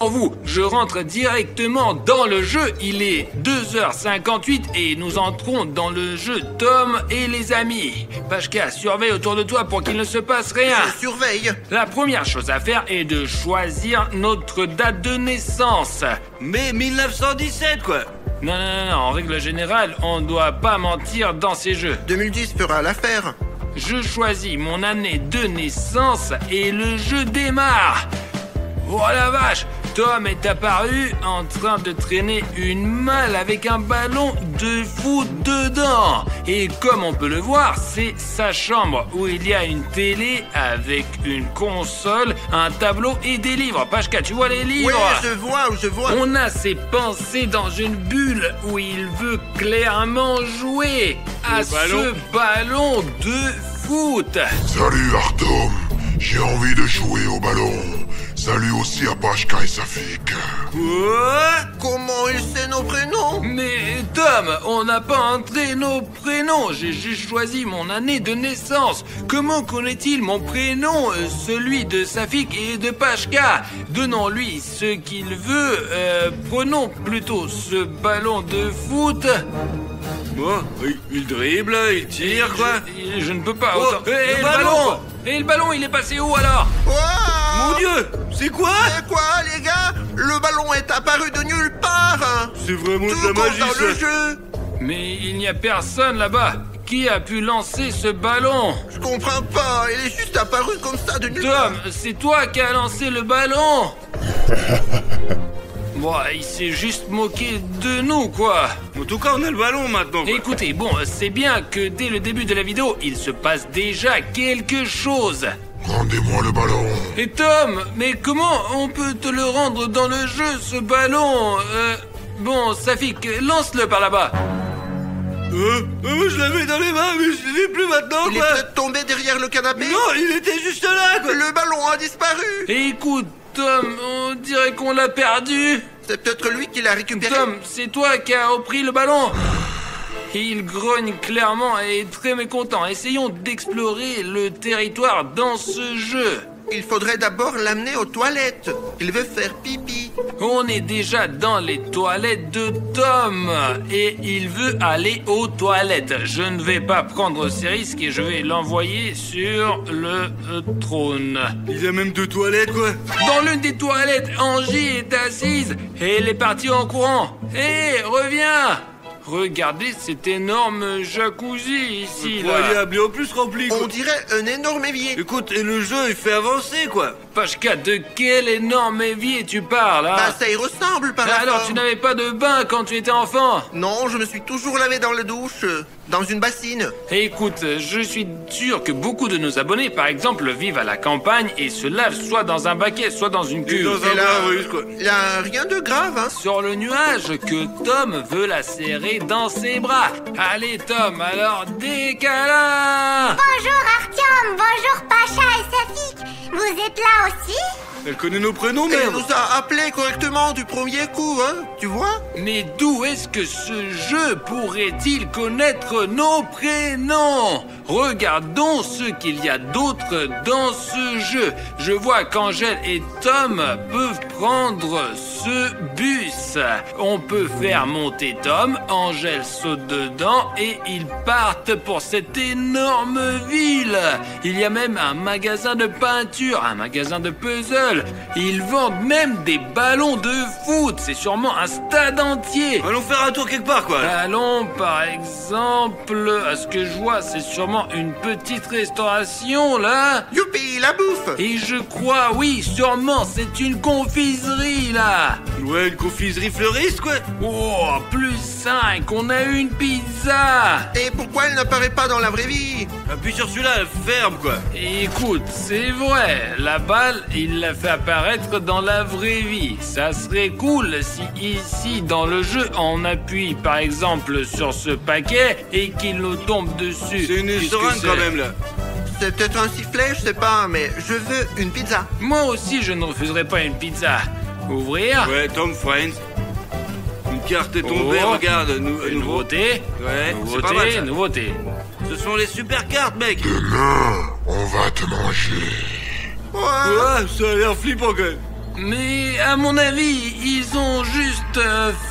vous, je rentre directement dans le jeu. Il est 2h58 et nous entrons dans le jeu Tom et les amis. Pashka, surveille autour de toi pour qu'il ne se passe rien. Je surveille. La première chose à faire est de choisir notre date de naissance. Mais 1917 quoi. Non, en règle générale, on doit pas mentir dans ces jeux. 2010 fera l'affaire. Je choisis mon année de naissance et le jeu démarre. Oh la vache! Tom est apparu en train de traîner une malle avec un ballon de foot dedans. Et comme on peut le voir, c'est sa chambre où il y a une télé avec une console, un tableau et des livres. Pashka, tu vois les livres? Oui, je vois. On a ses pensées dans une bulle où il veut clairement jouer à ce ballon de foot. Salut Artom, j'ai envie de jouer au ballon. Salut aussi à Pashka et Safik. Quoi? Comment il sait nos prénoms? Mais Tom, on n'a pas entré nos prénoms. J'ai juste choisi mon année de naissance. Comment connaît-il mon prénom, celui de Safik et de Pashka? Donnons-lui ce qu'il veut. Prenons plutôt ce ballon de foot. Bon, il dribble, il tire quoi. Je ne peux pas. Oh, Et le ballon. Et le ballon, il est passé où alors? Wow. Mon Dieu, c'est quoi? C'est quoi les gars? Le ballon est apparu de nulle part. C'est vraiment Tout de la comme magie dans ça. le jeu. Mais il n'y a personne là-bas. Qui a pu lancer ce ballon? Je comprends pas, il est juste apparu comme ça de nulle part. Tom, c'est toi qui as lancé le ballon. Bon, il s'est juste moqué de nous, quoi. En tout cas, on a le ballon maintenant. Quoi. Écoutez, bon, c'est bien que dès le début de la vidéo, il se passe déjà quelque chose. Rendez-moi le ballon. Et Tom, mais comment on peut te le rendre dans le jeu, ce ballon? Bon, Safik, lance-le par là-bas. Je l'avais dans les mains, mais je l'ai plus maintenant, Il est quoi. peut-être tombé derrière le canapé. Non, il était juste là, quoi. Le ballon a disparu. Écoute, Tom, on dirait qu'on l'a perdu. C'est peut-être lui qui l'a récupéré. Tom, c'est toi qui as repris le ballon. Il grogne clairement et est très mécontent. Essayons d'explorer le territoire dans ce jeu. Il faudrait d'abord l'amener aux toilettes. Il veut faire pipi. On est déjà dans les toilettes de Tom et il veut aller aux toilettes. Je ne vais pas prendre ces risques et je vais l'envoyer sur le trône. Il a même 2 toilettes, quoi. Dans l'une des toilettes, Angie est assise et elle est partie en courant. Hé, reviens! Regardez cet énorme jacuzzi ici, là. Incroyable, et en plus rempli, quoi. On dirait un énorme évier. Écoute, et le jeu, il fait avancer, quoi. Pashka, de quel énorme évier tu parles, hein? Bah ça y ressemble par la Alors, forme. tu n'avais pas de bain quand tu étais enfant? Non, je me suis toujours lavé dans la douche, dans une bassine. Écoute, je suis sûr que beaucoup de nos abonnés, par exemple, vivent à la campagne et se lavent soit dans un baquet, soit dans une Et cuve. dans un Et là, bain russe, quoi. il y a rien de grave, hein. Sur le nuage que Tom veut la serrer dans ses bras. Allez, Tom, alors des câlins! Bonjour Artyom, bonjour Pacha et Safik. Vous êtes là aussi? Elle connaît nos prénoms, Elle merde. nous a appelés correctement du premier coup, hein. Tu vois? Mais d'où est-ce que ce jeu pourrait-il connaître nos prénoms? Regardons ce qu'il y a d'autre dans ce jeu. Je vois qu'Angèle et Tom peuvent prendre ce bus. On peut faire monter Tom, Angèle saute dedans et ils partent pour cette énorme ville. Il y a même un magasin de peinture, un magasin de puzzle. Ils vendent même des ballons de foot. C'est sûrement un stade entier. Allons faire un tour quelque part, quoi. Allons, par exemple, à ce que je vois, c'est sûrement une petite restauration, là. Youpi, la bouffe. Et je crois, oui, sûrement, c'est une confiserie, là. Ouais, une confiserie fleuriste, quoi. Oh, +5, on a une pizza. Et pourquoi elle n'apparaît pas dans la vraie vie? Appuie sur celui-là, elle ferme, quoi. Écoute, c'est vrai, la balle, il l'a fait apparaître dans la vraie vie. Ça serait cool si ici, dans le jeu, on appuie par exemple sur ce paquet et qu'il nous tombe dessus. C'est une Qu'est-ce que seringue c'est? quand même, là. C'est peut-être un sifflet, je sais pas, mais je veux une pizza. Moi aussi, je ne refuserai pas une pizza. Ouvrir. Ouais, Tom Friends. Une carte est tombée, Oh. regarde. Nouveauté. Ouais, c'est pas mal, Nouveauté, ça. nouveauté. Ce sont les super cartes, mec. Demain, on va te manger. Ouais. Ouais, ça a l'air flippant, quand même. Mais à mon avis, ils ont juste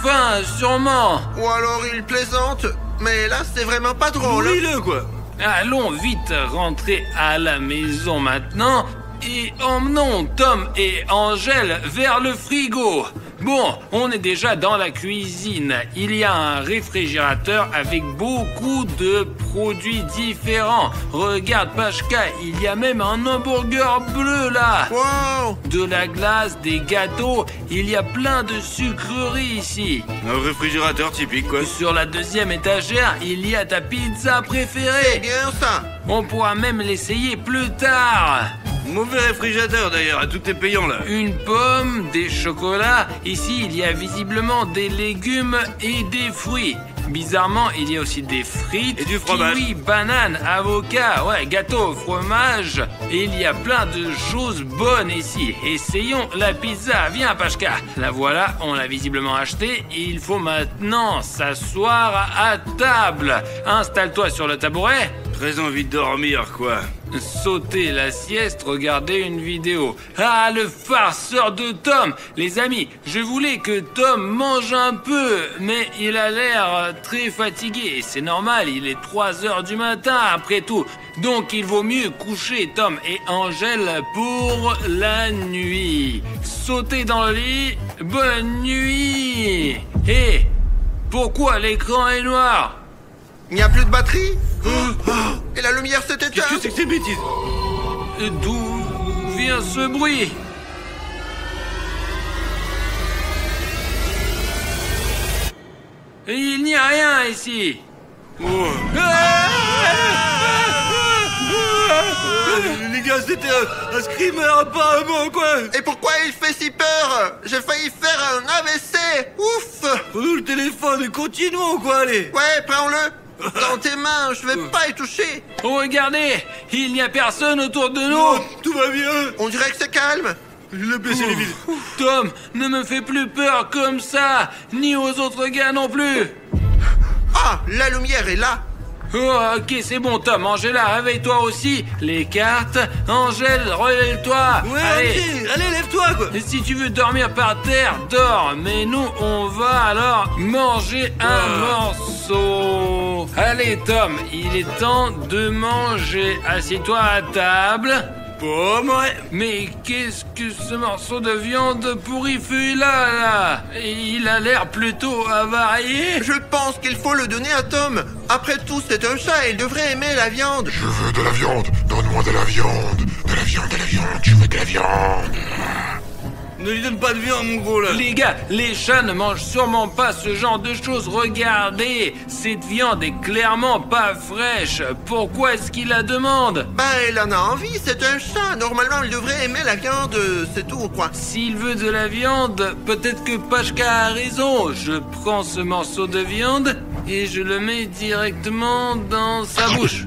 faim, sûrement. Ou alors il plaisante. Mais là, c'est vraiment pas drôle. Nourris-le, quoi. Allons vite rentrer à la maison maintenant et emmenons Tom et Angèle vers le frigo. Bon, on est déjà dans la cuisine. Il y a un réfrigérateur avec beaucoup de produits différents. Regarde, Pachka, il y a même un hamburger bleu là. Wow! De la glace, des gâteaux, il y a plein de sucreries ici. Un réfrigérateur typique, quoi. Sur la deuxième étagère, il y a ta pizza C'est préférée. bien ça. On pourra même l'essayer plus tard. Mauvais réfrigérateur, d'ailleurs. Tout est payant, là. Une pomme, des chocolats. Ici, il y a visiblement des légumes et des fruits. Bizarrement, il y a aussi des frites, Et du fromage. kiwis, bananes, avocats, ouais, gâteau, fromage. Et il y a plein de choses bonnes ici. Essayons la pizza. Viens, Pachka. La voilà, on l'a visiblement achetée. Il faut maintenant s'asseoir à table. Installe-toi sur le tabouret. Très envie de dormir, quoi. Sauter la sieste, regarder une vidéo. Ah, le farceur de Tom. Les amis, je voulais que Tom mange un peu, mais il a l'air très fatigué. C'est normal, il est 3 heures du matin après tout. Donc il vaut mieux coucher Tom et Angèle pour la nuit. Sautez dans le lit, bonne nuit. Hé, pourquoi l'écran est noir? Il n'y a plus de batterie? Et la lumière s'est éteinte. Qu'est-ce que c'est que ces bêtises? D'où vient ce bruit? Il n'y a rien ici. Oh. Les gars, c'était un screamer, apparemment, quoi. Et pourquoi il fait si peur? J'ai failli faire un AVC. Ouf! Prenons le téléphone et continuons, quoi, allez. Ouais, prends-le. Dans tes mains, je vais pas y toucher. Regardez, il n'y a personne autour de Oh, nous. tout va bien. On dirait que c'est calme. Le PC les vides. Tom, ne me fais plus peur comme ça, ni aux autres gars non plus. Ah, la lumière est là. Oh, ok, c'est bon, Tom. Angela, réveille-toi aussi. Les cartes. Angèle, relève-toi. Ouais, Allez. allez, lève-toi, quoi. Et si tu veux dormir par terre, dors. Mais nous, on va alors manger un morceau. Allez, Tom, il est temps de manger. Assieds-toi à table. Pomme, ouais. Mais qu'est-ce que ce morceau de viande pourri fait là? Il a l'air plutôt avarié. Je pense qu'il faut le donner à Tom. Après tout, c'est un chat et il devrait aimer la viande. Je veux de la viande. Donne-moi de la viande. De la viande, de la viande. Je veux de la viande. Ne lui donne pas de viande, mon gros, là. Les gars, les chats ne mangent sûrement pas ce genre de choses. Regardez, cette viande est clairement pas fraîche. Pourquoi est-ce qu'il la demande? Ben, il en a envie, c'est un chat. Normalement, il devrait aimer la viande, c'est tout, quoi. S'il veut de la viande, peut-être que Pachka a raison. Je prends ce morceau de viande et je le mets directement dans sa bouche.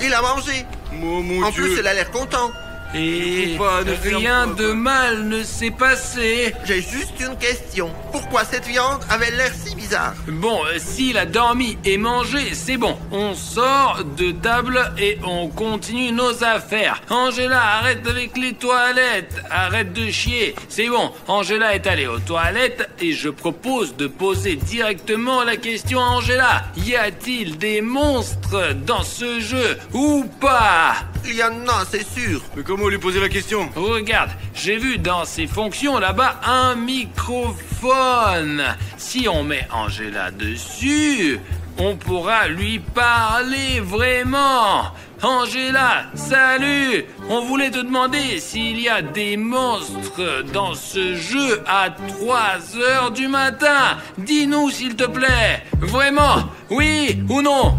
Il a mangé. Oh, mon En Dieu. plus, il a l'air content. Et Faut pas ne faire rien quoi, de quoi. mal ne s'est passé. J'ai juste une question. Pourquoi cette viande avait l'air si bizarre? Bon, s'il a dormi et mangé, c'est bon. On sort de table et on continue nos affaires. Angela, arrête avec les toilettes. Arrête de chier. C'est bon, Angela est allée aux toilettes et je propose de poser directement la question à Angela. Y a-t-il des monstres dans ce jeu ou pas? Il y en a, c'est sûr. Mais comment lui poser la question? Regarde, j'ai vu dans ses fonctions là-bas un microphone. Si on met Angela dessus, on pourra lui parler vraiment. Angela, salut! On voulait te demander s'il y a des monstres dans ce jeu à 3 heures du matin. Dis-nous s'il te plaît. Vraiment, oui ou non?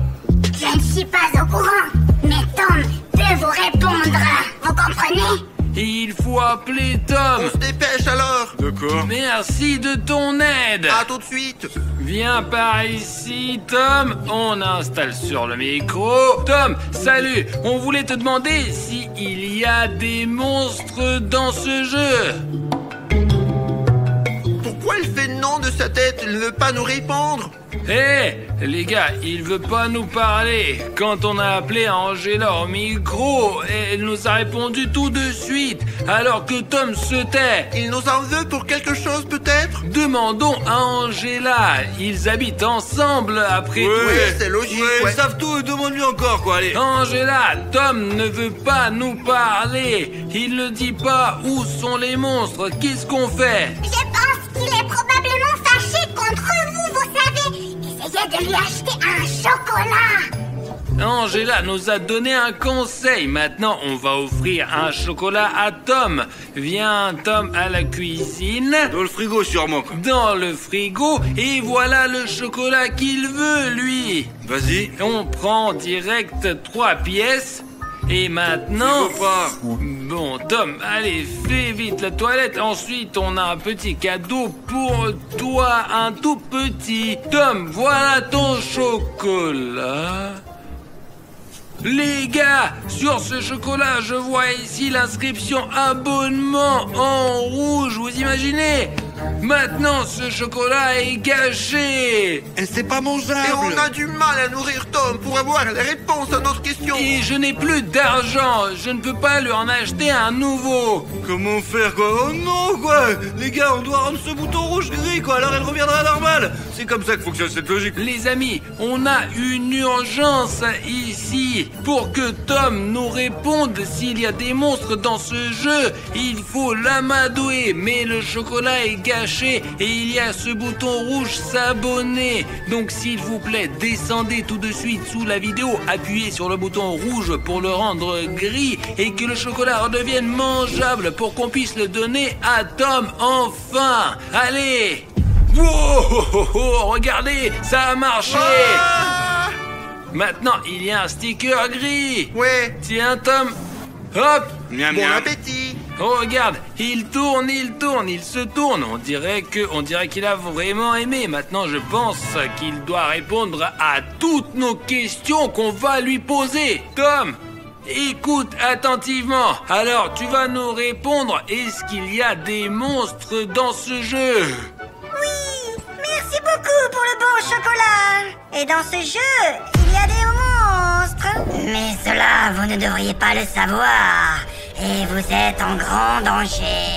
Je ne suis pas au courant, mais Tom peut vous répondre. Vous comprenez? Il faut appeler Tom. On se dépêche alors. D'accord. Merci de ton aide. À tout de suite. Viens par ici, Tom. On installe sur le micro. Tom, salut. On voulait te demander s'il y a des monstres dans ce jeu. Pourquoi il fait non de sa sa tête, il ne veut pas nous répondre. Les gars, il veut pas nous parler. Quand on a appelé Angela au micro, elle nous a répondu tout de suite, alors que Tom se tait. Il nous en veut pour quelque chose peut-être? Demandons à Angela. Ils habitent ensemble après tout. Oui, c'est logique. Ils savent tout, demande-lui encore, quoi, allez. Angela, Tom ne veut pas nous parler. Il ne dit pas où sont les monstres. Qu'est-ce qu'on fait? Je pense qu'il est probablement fâché contre vous savez. Essayez de lui acheter un chocolat. Angela nous a donné un conseil. Maintenant, on va offrir un chocolat à Tom. Viens, Tom, à la cuisine. Dans le frigo, sûrement, quoi. Dans le frigo. Et voilà le chocolat qu'il veut, lui. Vas-y. On prend direct 3 pièces. Et maintenant... Il veut pas. Bon, Tom, allez, fais vite la toilette. Ensuite, on a un petit cadeau pour toi, un tout petit. Tom, voilà ton chocolat. Les gars, sur ce chocolat, je vois ici l'inscription abonnement en rouge. Vous imaginez? Maintenant, ce chocolat est gâché. Et c'est pas mangeable. Et on a du mal à nourrir Tom pour avoir les réponses à notre question. Et je n'ai plus d'argent. Je ne peux pas lui en acheter un nouveau. Comment faire, quoi? Oh non, quoi! Les gars, on doit rendre ce bouton rouge gris, quoi, alors elle reviendra normale. C'est comme ça que fonctionne cette logique. Les amis, on a une urgence ici. Pour que Tom nous réponde s'il y a des monstres dans ce jeu, il faut l'amadouer. Mais le chocolat est gâché et il y a ce bouton rouge s'abonner. Donc s'il vous plaît, descendez tout de suite sous la vidéo, appuyez sur le bouton rouge pour le rendre gris et que le chocolat redevienne mangeable pour qu'on puisse le donner à Tom enfin. Allez! Wow, regardez, ça a marché. Maintenant, il y a un sticker gris. Ouais. Tiens, Tom. Hop. Miam, Bon miam. appétit. Oh, regarde, il tourne, il se tourne. On dirait qu'il a vraiment aimé. Maintenant, je pense qu'il doit répondre à toutes nos questions qu'on va lui poser. Tom, écoute attentivement. Alors, tu vas nous répondre. Est-ce qu'il y a des monstres dans ce jeu? Oui, merci beaucoup pour le bon chocolat. Et dans ce jeu, il y a des monstres. Mais cela, vous ne devriez pas le savoir. Et vous êtes en grand danger.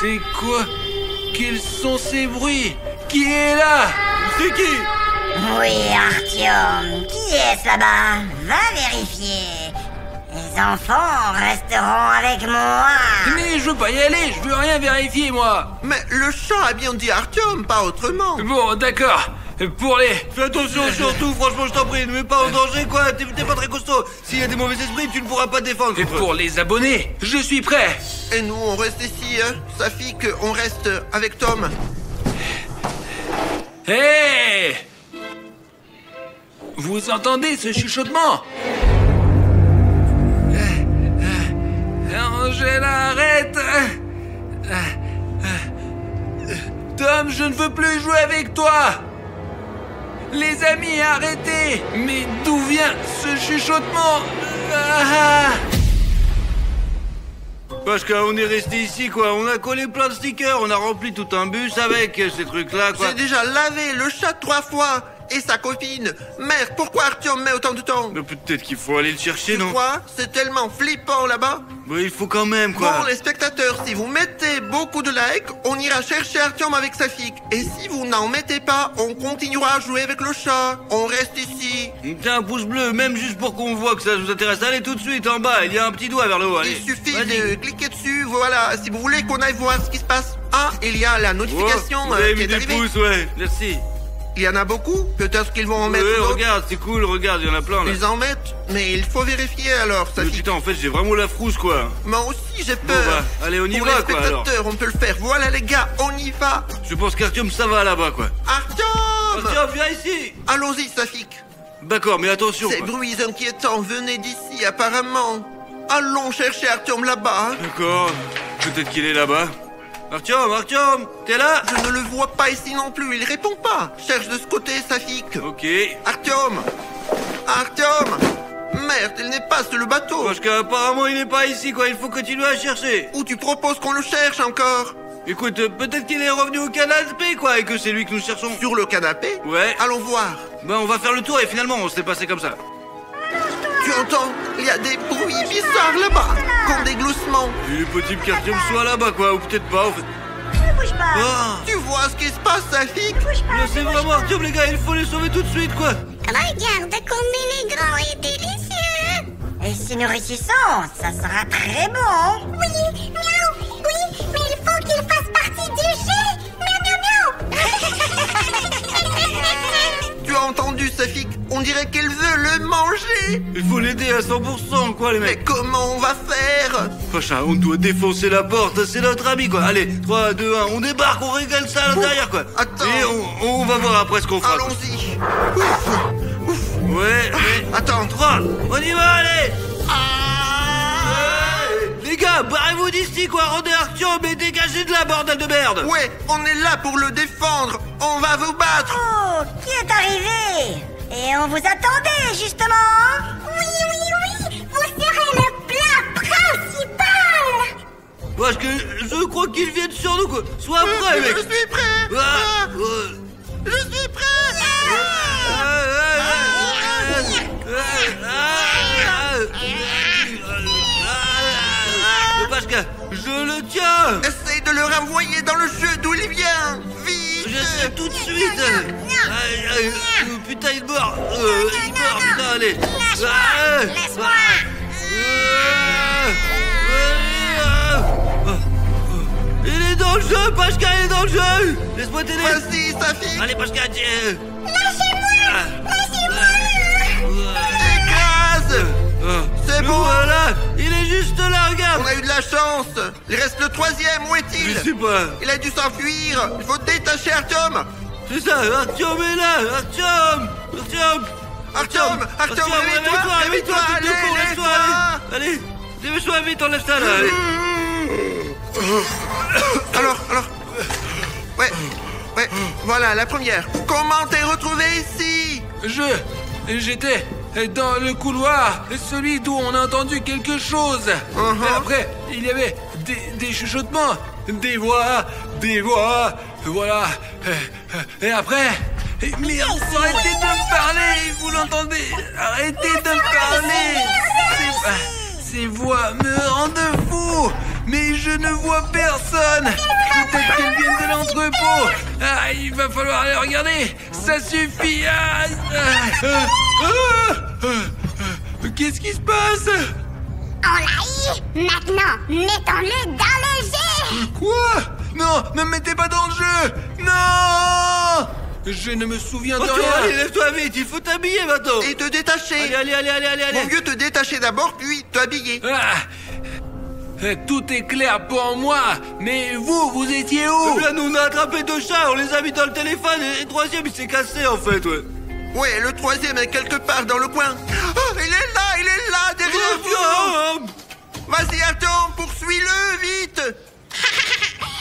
C'est quoi? Quels sont ces bruits? Qui est là? C'est qui? Oui, Artyom, qui est-ce là-bas? Va vérifier. Les enfants resteront avec moi. Mais je veux pas y aller, je veux rien vérifier, moi. Mais le chat a bien dit Artyom, pas autrement. Bon, d'accord. Pour les... Fais attention surtout, franchement, je t'en prie, ne mets pas en danger, quoi. T'es pas très costaud. S'il y a des mauvais esprits, tu ne pourras pas te défendre. Et pour les abonnés, je suis prêt. Et nous, on reste ici, hein. Safik, on reste avec Tom. Hé! Vous entendez ce chuchotement? Angela, arrête! Tom, je ne veux plus jouer avec toi! Les amis, arrêtez! Mais d'où vient ce chuchotement? Parce qu'on est resté ici, quoi. On a collé plein de stickers, on a rempli tout un bus avec ces trucs-là, quoi. J'ai déjà lavé le chat 3 fois. Et sa copine. Merde, pourquoi Artyom met autant de temps? Mais peut-être qu'il faut aller le chercher, non? Quoi? C'est tellement flippant là-bas. Mais il faut quand même, quoi. Bon, les spectateurs, si vous mettez beaucoup de likes, on ira chercher Artyom avec Safik. Et si vous n'en mettez pas, on continuera à jouer avec le chat. On reste ici. Tiens, un pouce bleu, même juste pour qu'on voit que ça nous intéresse. Allez, tout de suite, en bas, il y a un petit doigt vers le haut, allez. Il suffit Vas-y. de cliquer dessus, voilà, si vous voulez qu'on aille voir ce qui se passe. Ah, il y a la notification Vous avez qui mis est des arrivée. pouces, ouais, merci. Il y en a beaucoup, peut-être qu'ils vont en mettre Ouais, d'autres. regarde, c'est cool, regarde, il y en a plein, là. Ils en mettent, mais il faut vérifier alors, Mais Safik. putain, en fait, j'ai vraiment la frousse, quoi. Moi aussi, j'ai Bon, peur. bah, allez, on y Pour va, les quoi, alors. spectateurs, on peut le faire. Voilà, les gars, on y va. Je pense qu'Artyom, ça va là-bas, quoi. Artyom! Tiens, viens ici. Allons-y, Safik. D'accord, mais attention, Ces quoi. bruits inquiétants venaient d'ici, apparemment. Allons chercher Artyom là-bas. Hein. D'accord, peut-être qu'il est là-bas. Artyom, t'es là? Je ne le vois pas ici non plus, il répond pas. Cherche de ce côté, Safik. Ok. Artyom! Merde, il n'est pas sur le bateau. Parce qu'apparemment il n'est pas ici quoi, il faut continuer à chercher. Ou tu proposes qu'on le cherche encore? Écoute, peut-être qu'il est revenu au canapé quoi, et que c'est lui que nous cherchons. Sur le canapé? Ouais. Allons voir. Ben on va faire le tour et finalement on s'est passé comme ça. Tu entends? Il y a des bruits bizarres là-bas, comme des gloussements. Il est possible qu'Artyom soit là-bas quoi, ou peut-être pas en fait. Ne bouge pas. Ah, Tu vois ce qui se passe, Safik? Bouge pas. là, c'est vraiment Artyom les gars, il faut les sauver tout de suite quoi. Regarde comme il est grand et délicieux. Et c'est nourrissant, ça sera très bon. Oui, miaou, oui, mais il faut qu'il fasse partie du jeu. Miaou, miaou, miaou. Tu as entendu, Safik? On dirait qu'elle veut le manger. Il faut l'aider à 100% quoi les Mais mecs. comment on va faire? Prochain, on doit défoncer la porte, c'est notre ami quoi. Allez, 3, 2, 1, on débarque, on régale ça à l'intérieur quoi. Attends. Et on va voir après ce qu'on fera. Allons-y. Ouais, mais... Attends. 3, on y va, allez. Ah Les gars, barrez-vous d'ici quoi, rendez Artyom et dégagez de la bordel de merde. Ouais, on est là pour le défendre. On va vous battre. Oh, qui est arrivé? Et on vous attendait, justement. Oui, oui, oui, vous serez le plat principal. Parce que je crois qu'ils viennent sur nous quoi. Sois prêt mec. Je suis prêt. Ah, Je suis prêt. Pashka, je le tiens. Essaye de le renvoyer dans le jeu d'où il vient. Vite. J'essaie tout de suite. Putain, il meurt. Il meurt, putain, allez. Laisse-moi. Il est dans le jeu, Pashka, il est dans le jeu. Laisse-moi t'aider. Vas-y, Safik. Allez, Pashka, tiens. Écrase. C'est Le bon. voilà, il est juste là, regarde. On a eu de la chance. Il reste le troisième. Où est-il? Je sais pas. Il a dû s'enfuir. Il faut détacher Artyom. C'est ça, Artyom est là. Artyom. Artyom, réveille-toi, tu te cours, laisse-toi, allez, dépêche-toi vite, enlève ça là, allez. Alors, ouais, voilà la première. Comment t'es retrouvé ici? J'étais dans le couloir, celui d'où on a entendu quelque chose. Et après, il y avait des chuchotements, des voix, voilà. Et après... Mais arrêtez de me parler, vous l'entendez? Arrêtez de me parler. Ces voix me rendent fou. Mais je ne vois personne. Peut-être qu'elles viennent de l'entrepôt. Ah, il va falloir aller regarder. Ça suffit. Qu'est-ce qui se passe? On l'a eu. Maintenant, mettons-le dans le jeu. Quoi? Non, ne me mettez pas dans le jeu. Non. Je ne me souviens de Artyom, allez, rien. lève-toi vite, il faut t'habiller maintenant. Et te détacher. Allez. Vaut mieux te détacher d'abord, puis t'habiller. Tout est clair pour moi. Mais vous étiez où? Là, nous, on a attrapé 2 chats, on les a mis dans le téléphone, et le troisième, il s'est cassé, en fait, ouais. Ouais, le troisième est quelque part dans le coin. Oh, il est là, derrière vous. Vas-y, Artyom, poursuis-le, vite.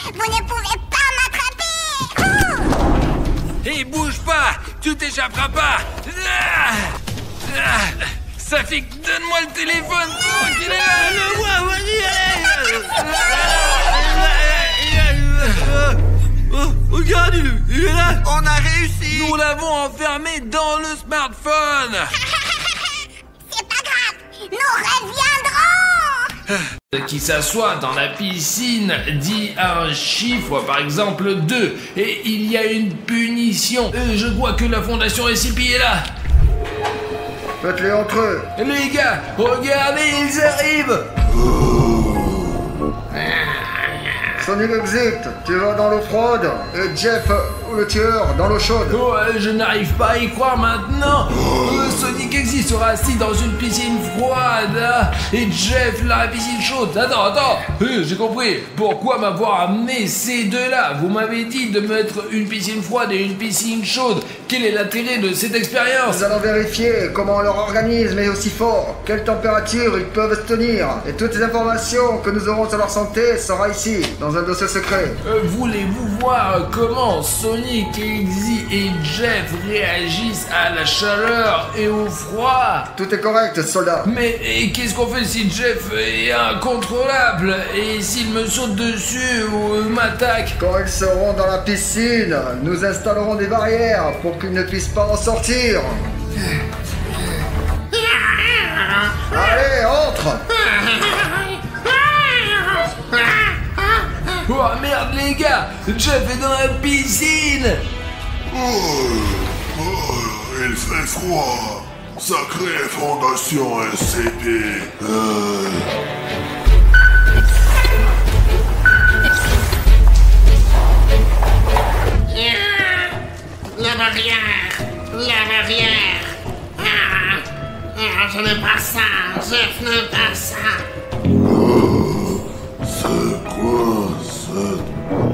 Vous ne pouvez pas m'attraper. Et bouge pas. Tu t'échapperas pas. Safik, donne-moi le téléphone. Il est là. Le vois, vas-y, allez. Regarde, il est là. On a réussi. Nous l'avons enfermé dans le smartphone. C'est pas grave. Nous reviendrons. Qui s'assoit dans la piscine dit un chiffre, par exemple 2, et il y a une punition. Je vois que la fondation SCP est là. Faites-les entre eux. Les gars, regardez, ils arrivent. Sonic Exit, tu vas dans l'eau froide, et Jeff, le tueur, dans l'eau chaude. Oh, je n'arrive pas à y croire maintenant. Sonic Exit sera assis dans une piscine froide, hein, et Jeff dans la piscine chaude. Attends, j'ai compris. Pourquoi m'avoir amené ces deux-là? Vous m'avez dit de mettre une piscine froide et une piscine chaude. Quel est l'intérêt de cette expérience? Nous allons vérifier comment leur organisme est aussi fort, quelle température ils peuvent tenir, et toutes les informations que nous aurons sur leur santé sera ici, dans un dossier secret. Voulez-vous voir comment Sonic Sonic, Eggsy et Jeff réagissent à la chaleur et au froid. Tout est correct, soldat. Mais qu'est-ce qu'on fait si Jeff est incontrôlable et s'il me saute dessus ou m'attaque? Quand ils seront dans la piscine, nous installerons des barrières pour qu'ils ne puissent pas en sortir. Allez, entre! Oh merde les gars, Jeff est dans la piscine. Il fait froid. Sacrée fondation SCP. La barrière. Je n'aime pas ça, Jeff n'aime pas ça. C'est quoi cette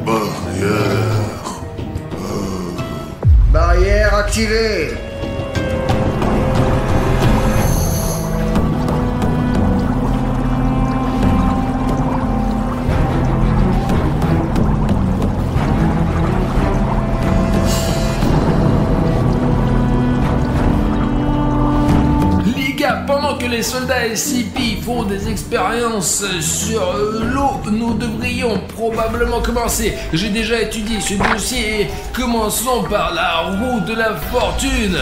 barrière? Barrière activée. Pendant que les soldats SCP font des expériences sur l'eau, nous devrions probablement commencer. J'ai déjà étudié ce dossier et commençons par la roue de la fortune.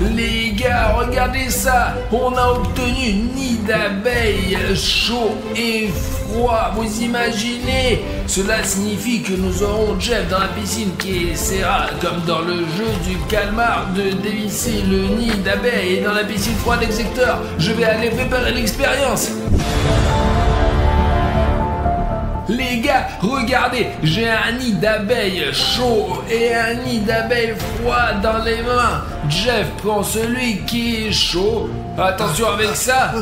Les gars, regardez ça! On a obtenu nid d'abeilles chaud et froid. Vous imaginez? Cela signifie que nous aurons Jeff dans la piscine qui essaiera, comme dans le jeu du calmar, de dévisser le nid d'abeilles. Et dans la piscine froide exécuteur, je vais aller préparer l'expérience. Les gars, regardez, j'ai un nid d'abeilles chaud et un nid d'abeilles froid dans les mains. Jeff prend celui qui est chaud. Attention avec ça.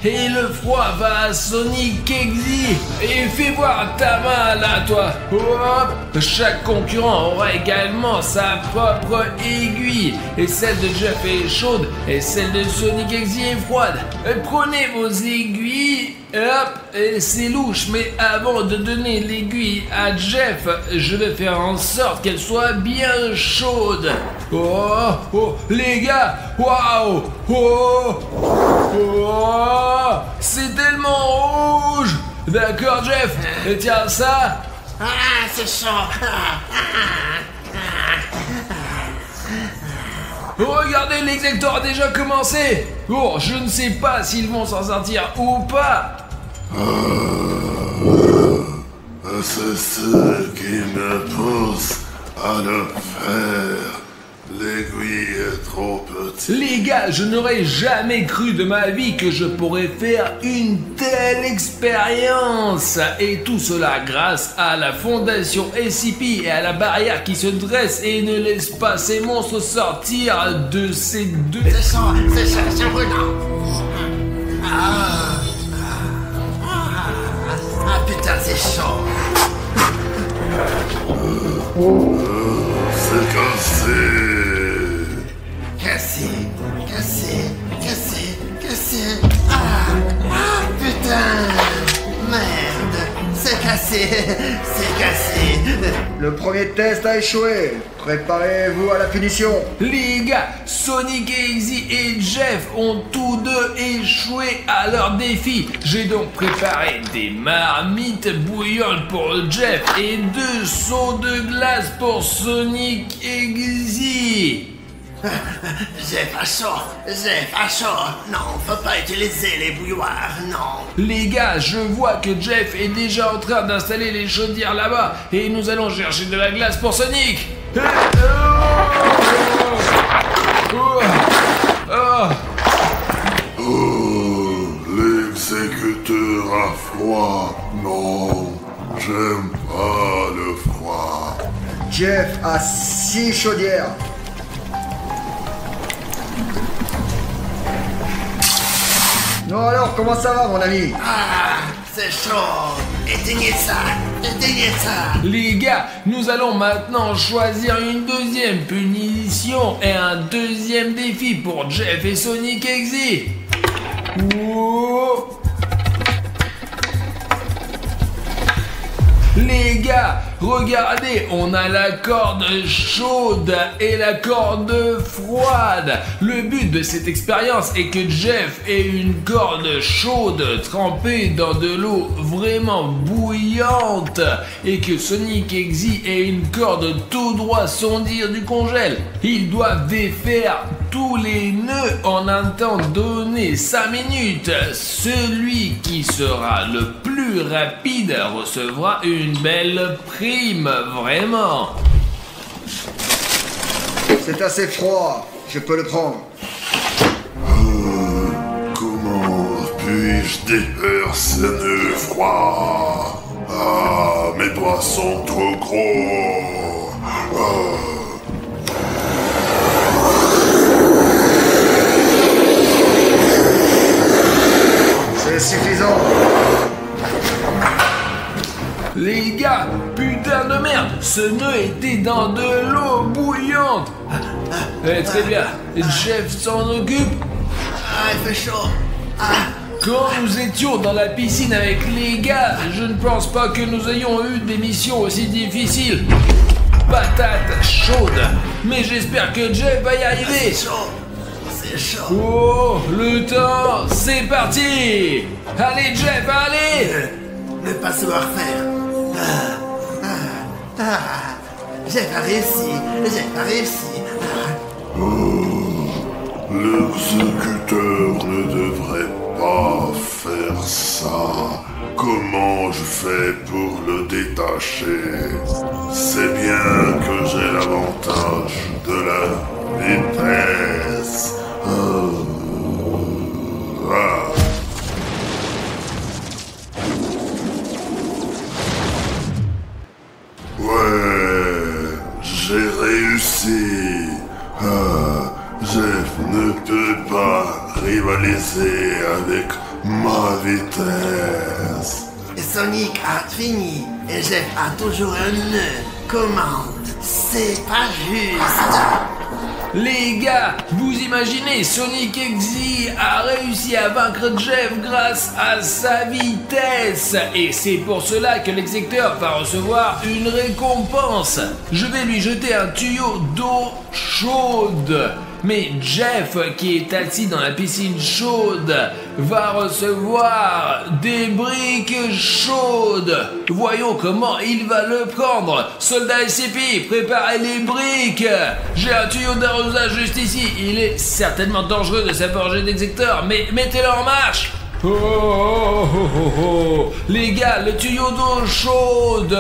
Et le froid va à Sonic Eggsy. Et fais voir ta main là, toi. Hop. Chaque concurrent aura également sa propre aiguille. Et celle de Jeff est chaude et celle de Sonic Eggsy est froide. Prenez vos aiguilles. Hop, et c'est louche, mais avant de donner l'aiguille à Jeff, je vais faire en sorte qu'elle soit bien chaude. Oh, les gars, waouh, c'est tellement rouge. D'accord, Jeff, tiens ça. Ah, c'est chaud. Regardez, l'exécuteur a déjà commencé. Oh, je ne sais pas s'ils vont s'en sortir ou pas. C'est ce qui me pousse à le faire. L'aiguille est trop petite. Les gars, je n'aurais jamais cru de ma vie que je pourrais faire une telle expérience. Et tout cela grâce à la fondation SCP et à la barrière qui se dresse et ne laisse pas ces monstres sortir de ces deux... C'est brûlant. Ah putain, c'est chaud. C'est cassé. Cassé. Ah, putain. Merde. C'est cassé. Le premier test a échoué. Préparez-vous à la punition. Les gars, Sonic, Eggsy et Jeff ont tous deux échoué à leur défi. J'ai donc préparé des marmites bouillantes pour Jeff et 2 seaux de glace pour Sonic Eggsy. Jeff a chaud. Non, faut pas utiliser les bouilloires, non. Les gars, je vois que Jeff est déjà en train d'installer les chaudières là-bas et nous allons chercher de la glace pour Sonic. L'exécuteur a froid. Non, j'aime pas le froid. Jeff a 6 chaudières. Non alors, comment ça va mon ami? Ah, c'est chaud. Éteignez ça. Les gars, nous allons maintenant choisir une deuxième punition et un deuxième défi pour Jeff et Sonic Eggsy. gars, regardez, on a la corde chaude et la corde froide. Le but de cette expérience est que Jeff ait une corde chaude trempée dans de l'eau vraiment bouillante et que Sonic et Xy aient une corde tout droit sondir du congèle. Ils doivent défaire tous les nœuds en un temps donné, 5 minutes. Celui qui sera le plus rapide recevra une belle prime, vraiment. C'est assez froid, je peux le prendre. Comment puis-je défaire ce nœud froid? Ah, mes doigts sont trop gros. C'est suffisant. Les gars, putain de merde, ce nœud était dans de l'eau bouillante. Très bien, Jeff s'en occupe. Ah, il fait chaud. Quand nous étions dans la piscine avec les gars, je ne pense pas que nous ayons eu des missions aussi difficiles. Patate chaude, mais j'espère que Jeff va y arriver. C'est chaud. C'est chaud. Oh, le temps, c'est parti. Allez Jeff, allez. Ne pas savoir faire. J'ai pas réussi. J'ai pas réussi. L'exécuteur ne devrait pas faire ça. Comment je fais pour le détacher? C'est bien que j'ai l'avantage de la vitesse. Ouais, j'ai réussi. Jeff ne peut pas rivaliser avec ma vitesse. Et Sonic a fini. Et Jeff a toujours un nœud. Comment? C'est pas juste. Les gars, vous imaginez, Sonic et Xy a réussi à vaincre Jeff grâce à sa vitesse. Et c'est pour cela que l'exécuteur va recevoir une récompense. Je vais lui jeter un tuyau d'eau chaude. Mais Jeff, qui est assis dans la piscine chaude, va recevoir des briques chaudes. Voyons comment il va le prendre. Soldat SCP, préparez les briques. J'ai un tuyau d'arrosage juste ici. Il est certainement dangereux de s'approcher d'exécuteur, mais mettez-le en marche. Oh, oh, oh, oh, oh. Les gars, le tuyau d'eau chaude.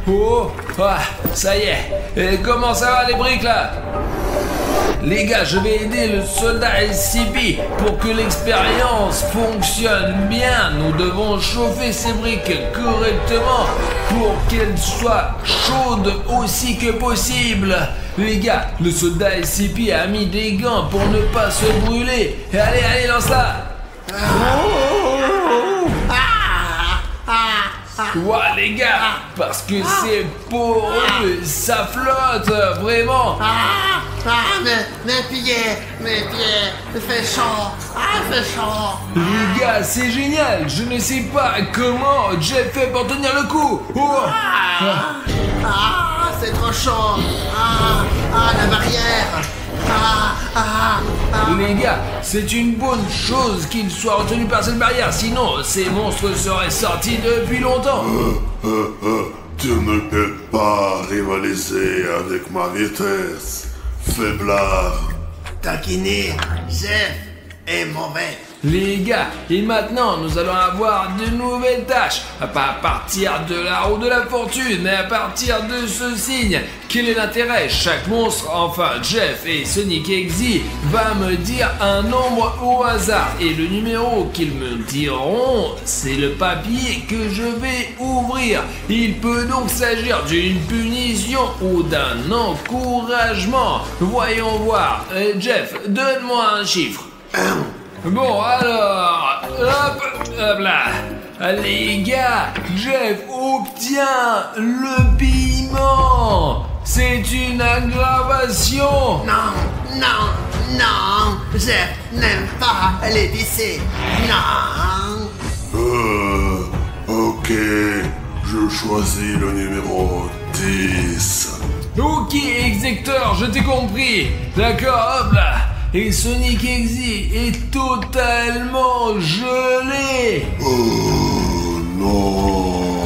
Oh, ah, ça y est. Et comment ça va les briques là? Les gars, je vais aider le soldat SCP pour que l'expérience fonctionne bien. Nous devons chauffer ces briques correctement pour qu'elles soient chaudes aussi que possible. Les gars, le soldat SCP a mis des gants pour ne pas se brûler. Et allez, lance-la. Ouais les gars, parce que c'est poreux, ça flotte, vraiment. Mes pieds, il fait chaud, il fait chaud. Les gars, c'est génial, je ne sais pas comment Jeff fait pour tenir le coup. C'est trop chaud. La barrière. Les gars, c'est une bonne chose qu'il soit retenu par cette barrière, sinon ces monstres seraient sortis depuis longtemps. Tu ne peux pas rivaliser avec ma vitesse, faiblard. Taquiner, Jeff est mauvais. Les gars, et maintenant nous allons avoir de nouvelles tâches. Pas à partir de la roue de la fortune, mais à partir de ce signe. Quel est l'intérêt? Chaque monstre, enfin Jeff et Sonic et Xy, va me dire un nombre au hasard. Et le numéro qu'ils me diront, c'est le papier que je vais ouvrir. Il peut donc s'agir d'une punition ou d'un encouragement. Voyons voir. Jeff, donne-moi un chiffre. Bon alors, hop là. Les gars, Jeff obtient le piment. C'est une aggravation. Non, Jeff n'aime pas l'épicé. Non. Ok, je Je choisis le numéro 10. Ok, Exector, je t'ai compris. D'accord, hop là. Et Sonic Exy est totalement gelé. Oh non.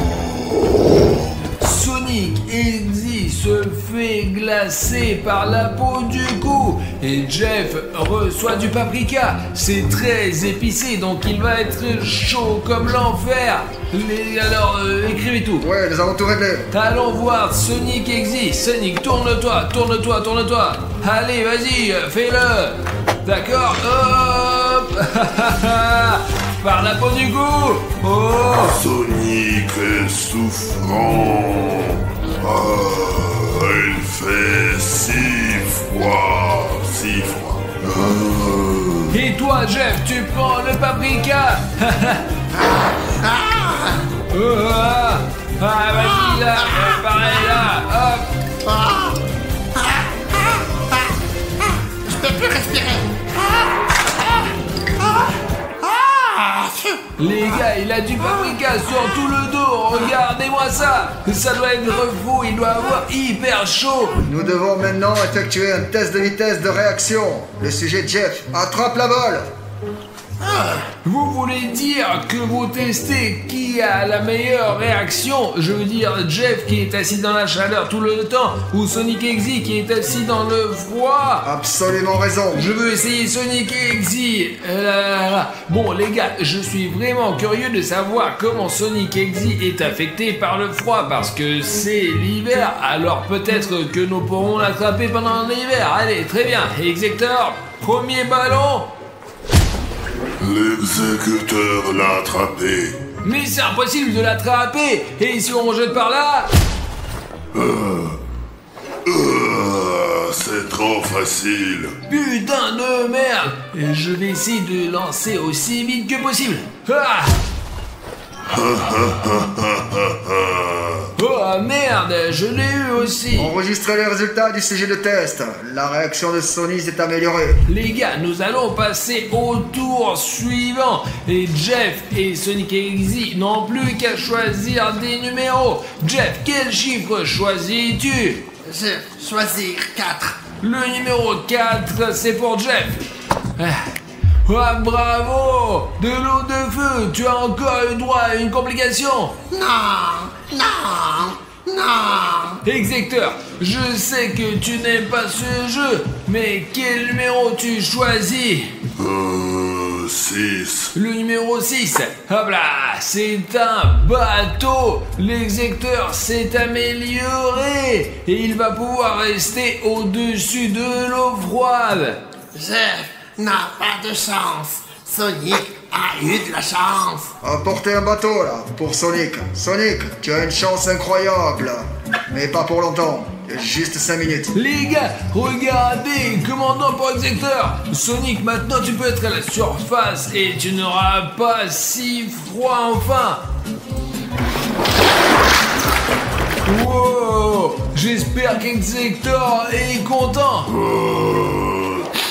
Sonic Exy se fait glacer par la peau du cou et Jeff reçoit du paprika. C'est très épicé, donc il va être chaud comme l'enfer. Alors, écrivez tout. Ouais, les avons tout réglé. Allons voir Sonic Exy. Sonic, tourne-toi. Allez, vas-y, fais-le. D'accord, hop. Par la peau du cou. Oh. Sonic est souffrant. Ah, il fait si froid. Et toi, Jeff, tu prends le paprika. Vas-y là, pareil là, hop. Je peux plus respirer. Les gars, il a du paprika sur tout le dos, regardez-moi ça. Ça doit être fou, il doit avoir hyper chaud. Nous devons maintenant effectuer un test de vitesse de réaction. Le sujet Jeff attrape la balle. Vous voulez dire que vous testez qui a la meilleure réaction? Je veux dire Jeff qui est assis dans la chaleur tout le temps ou Sonic Exy qui est assis dans le froid? Absolument raison. Je veux essayer Sonic Exy. Bon les gars, je suis vraiment curieux de savoir comment Sonic Exy est affecté par le froid parce que c'est l'hiver, alors peut-être que nous pourrons l'attraper pendant l'hiver. Allez, très bien. Exector, premier ballon. L'exécuteur l'a attrapé. Mais c'est impossible de l'attraper. Et si on jette par là? C'est trop facile. Putain de merde. Et je vais essayer de lancer aussi vite que possible. Ah. Oh merde, je l'ai eu aussi. Enregistrez les résultats du sujet de test. La réaction de Sony s'est améliorée. Les gars, nous allons passer au tour suivant. Et Jeff et Sonic Exy n'ont plus qu'à choisir des numéros. Jeff, quel chiffre choisis-tu? Je choisir 4. Le numéro 4, c'est pour Jeff. Bravo! De l'eau de feu, tu as encore eu droit à une complication? Non. Execteur, je sais que tu n'aimes pas ce jeu, mais quel numéro tu choisis? 6. Le numéro 6. Hop là, c'est un bateau. L'execteur s'est amélioré et il va pouvoir rester au-dessus de l'eau froide. Jeff n'a pas de chance. Sonic a eu de la chance. Apportez un bateau là, pour Sonic. Sonic, tu as une chance incroyable. Mais pas pour longtemps. Juste 5 minutes. Les gars, regardez, commandant pour execteur. Sonic, maintenant tu peux être à la surface et tu n'auras pas si froid enfin. Wow, j'espère qu'Exector est content.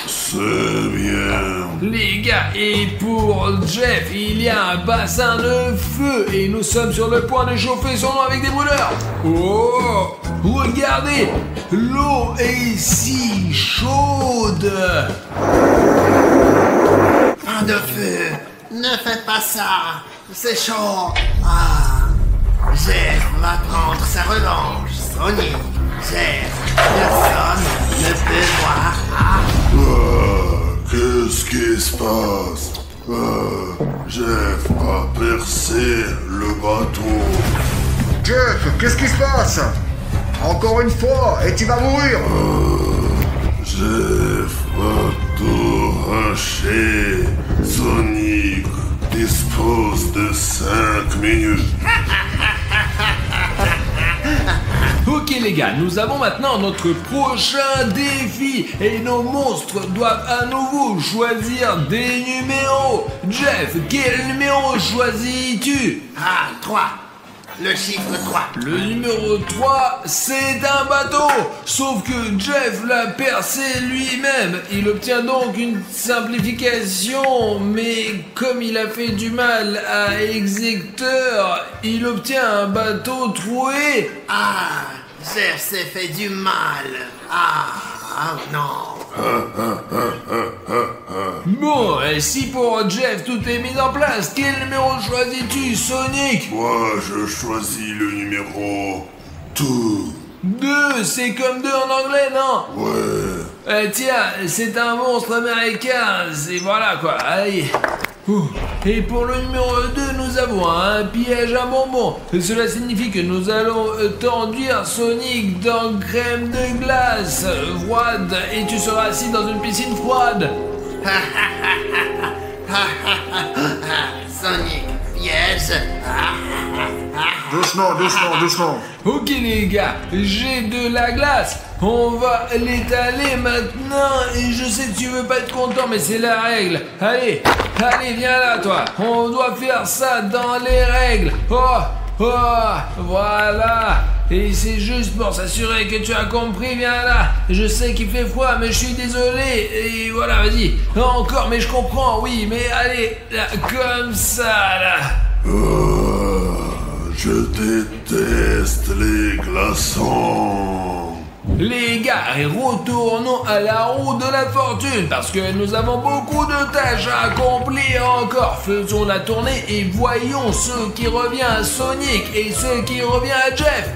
C'est bien. Les gars, et pour Jeff, il y a un bassin de feu et nous sommes sur le point de chauffer son eau avec des brûleurs. Oh, regardez, l'eau est si chaude. Pas de feu, ne faites pas ça, c'est chaud. Ah, Jeff va prendre sa revanche, Sonic. Jeff, personne ne peut voir. Qu'est-ce qui se passe? Jeff a percé le bateau. Jeff, qu'est-ce qui se passe? Encore une fois, et tu vas mourir. Jeff va tout arracher. Sonic dispose de 5 minutes. Ok les gars, nous avons maintenant notre prochain défi et nos monstres doivent à nouveau choisir des numéros. Jeff, quel numéro choisis-tu? 3. le chiffre 3. Le numéro 3, c'est un bateau. Sauf que Jeff l'a percé lui-même. Il obtient donc une simplification. Mais comme il a fait du mal à Execteur, il obtient un bateau troué. Ah, Jeff s'est fait du mal. Ah non. Bon, et si pour Jeff tout est mis en place, quel numéro choisis-tu, Sonic? Moi, je choisis le numéro 2. 2, c'est comme 2 en anglais, non? Ouais. Tiens, c'est un monstre américain, c'est voilà quoi, allez. Et pour le numéro 2, nous avons un piège à bonbons. Cela signifie que nous allons t'enduire Sonic dans crème de glace froide et tu seras assis dans une piscine froide. Sonic, piège. Doucement. Ok les gars, j'ai de la glace. On va l'étaler maintenant et je sais que tu veux pas être content mais c'est la règle. Allez, viens là toi. On doit faire ça dans les règles. Voilà. Et c'est juste pour s'assurer que tu as compris, viens là. Je sais qu'il fait froid mais je suis désolé. Et voilà, vas-y. Encore mais je comprends, oui, mais allez, là, comme ça là. Je déteste les glaçons. Les gars, retournons à la roue de la fortune parce que nous avons beaucoup de tâches à accomplir encore. Faisons la tournée et voyons ce qui revient à Sonic et ce qui revient à Jeff.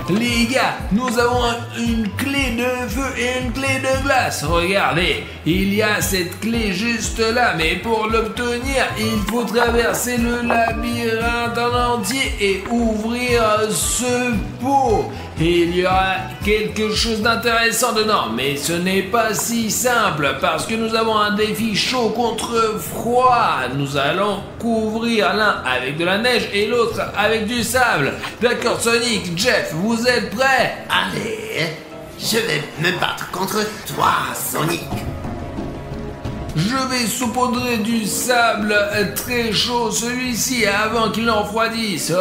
Les gars, nous avons une clé de feu et une clé de glace. Regardez, il y a cette clé juste là, mais pour l'obtenir, il faut traverser le labyrinthe en entier et ouvrir ce pot. Et il y aura quelque chose d'intéressant dedans, mais ce n'est pas si simple parce que nous avons un défi chaud contre froid. Nous allons couvrir l'un avec de la neige et l'autre avec du sable. D'accord, Sonic, Jeff, vous êtes prêts? Allez, je vais me battre contre toi, Sonic. Je vais saupoudrer du sable très chaud celui-ci avant qu'il n'en refroidisse.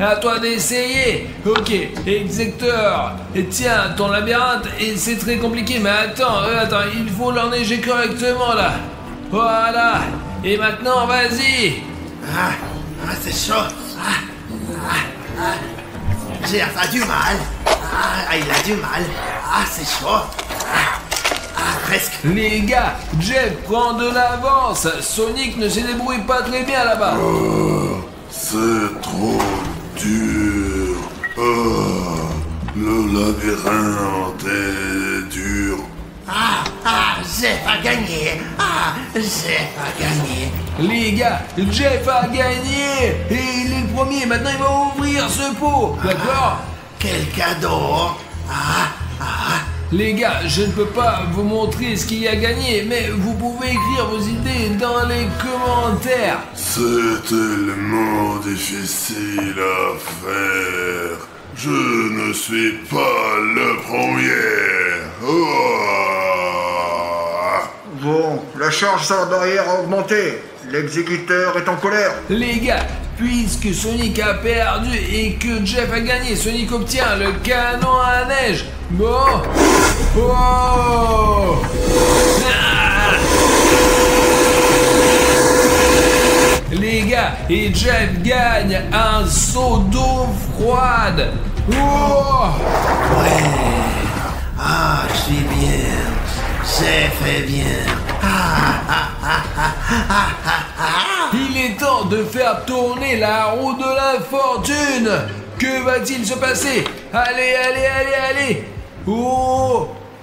À toi d'essayer. Ok, Execteur. Et tiens, ton labyrinthe, et c'est très compliqué, mais attends, il faut l'enneiger correctement là. Voilà. Et maintenant, vas-y. C'est chaud. Jeff a du mal. Il a du mal. C'est chaud. Presque. Les gars, Jeff prend de l'avance. Sonic ne se débrouille pas très bien là-bas. C'est trop dur. Le labyrinthe est dur. Jeff a gagné. Jeff a gagné. Les gars, Jeff a gagné. Et il est le premier. Maintenant, il va ouvrir ce pot. D'accord? Quel cadeau. Les gars, je ne peux pas vous montrer ce qu'il a gagné, mais vous pouvez écrire vos idées dans les commentaires. C'est tellement difficile à faire. Je ne suis pas le premier. Bon, la charge sur la barrière a augmenté. L'exécuteur est en colère. Les gars, puisque Sonic a perdu et que Jeff a gagné, Sonic obtient le canon à neige. Bon. Les gars, et Jeff gagne un seau d'eau froide. Je suis bien. Jeff est bien. Il est temps de faire tourner la roue de la fortune. Que va-t-il se passer? Allez.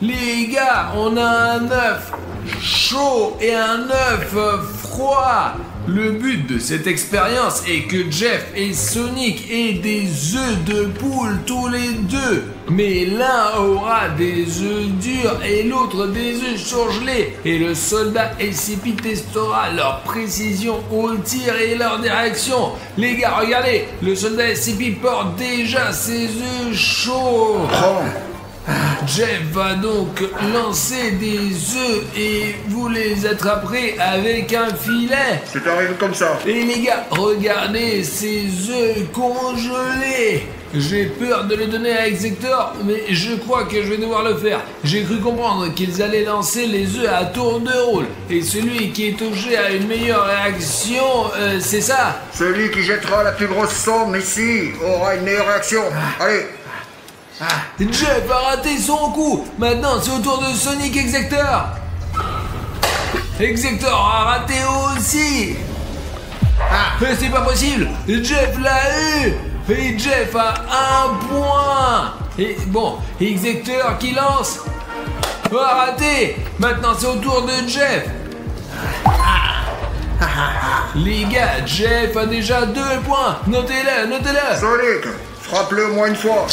Les gars, on a un œuf chaud et un œuf froid. Le but de cette expérience est que Jeff et Sonic aient des œufs de poule tous les deux. Mais l'un aura des œufs durs et l'autre des œufs surgelés. Et le soldat SCP testera leur précision au tir et leur direction. Les gars, regardez, le soldat SCP porte déjà ses œufs chauds. Jeff va donc lancer des œufs et vous les attraperez avec un filet. C'est arrivé comme ça. Et les gars, regardez ces œufs congelés. J'ai peur de les donner à Exector, mais je crois que je vais devoir le faire. J'ai cru comprendre qu'ils allaient lancer les œufs à tour de rôle. Et celui qui est touché à une meilleure réaction, c'est ça. Celui qui jettera la plus grosse somme ici aura une meilleure réaction. Allez. Jeff a raté son coup. Maintenant, c'est au tour de Sonic Exector. Exector a raté aussi. Mais c'est pas possible. Jeff l'a eu. Et Jeff a 1 point. Et bon, Exector qui lance. Raté. Maintenant, c'est au tour de Jeff. Les gars, Jeff a déjà 2 points. Notez-le, notez-le. Sonic, frappe-le au moins une fois.